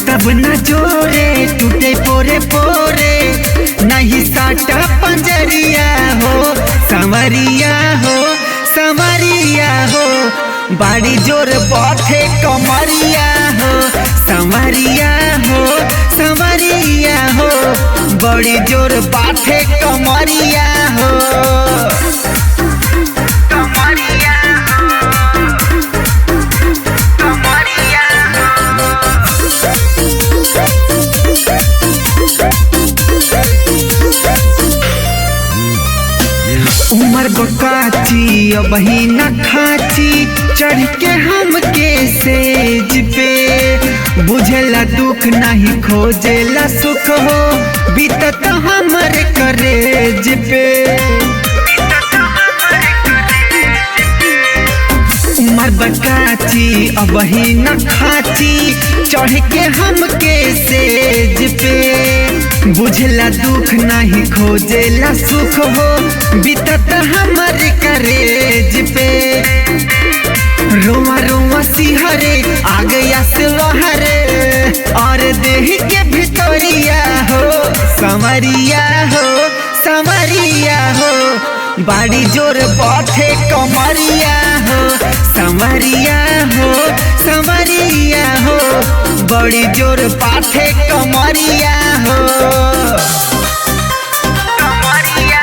तब न जोरे टूटे पोरे पोरे, नहीं साटा पंजरिया हो संवरिया हो संवरिया हो, बड़ी जोर बाथे कमरिया हो संवरिया हो संवरिया हो, बड़ी जोर बाथे कमरिया हो कमरिया कमरिया। उमर बकाची अब ही न खाची, चढ़ के हम के सेज पे, बुझेला दुख नहीं खोजेला सुख हो, बीतत हमर करेज पे। उमर बकाची अब ही न खाची, चढ़ के हम के सेज पे, बुझला दुख नहीं खोजेला सुख हो, बीतत हमर करेज पे। रोआ रोआ सिहरे आ गया सिलहरे, और देह के भितरिया हो संवरिया हो संवरिया हो, बड़ी जोर बाथे कमरिया हो संवरिया हो संवरिया हो, बड़ी जोर बाथे कमरिया हो कमरिया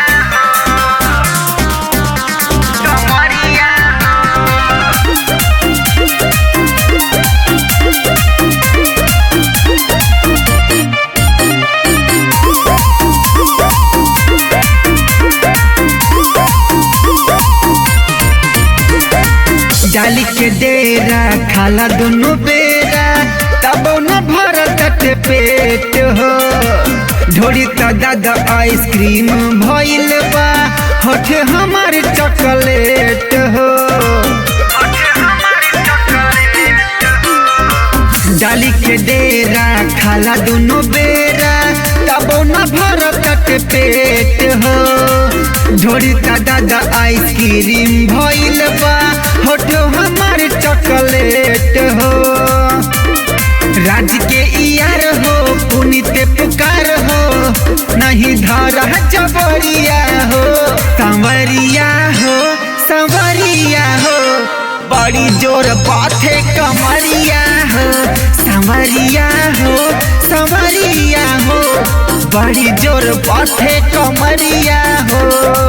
कमरिया। डाली के डेरा खाला दोनों बेरा, तब न भरत पेट हो, ढोरी त दादा आइसक्रीम भइल बा, होठ हमार चॉकलेट हो। डाली के डेरा खाला दोनों बेरा, तब न भरत पेट हो, ढोरी त दादा आइसक्रीम भइल बा, होठ हमार चॉकलेट हो। राज के यार हो पुनीत पुकार हो, नहीं धरा जबरिया हो संवरिया हो संवरिया हो, बड़ी जोर बाथे कमरिया हो संवरिया हो संवरिया हो, बड़ी जोर बाथे कमरिया हो।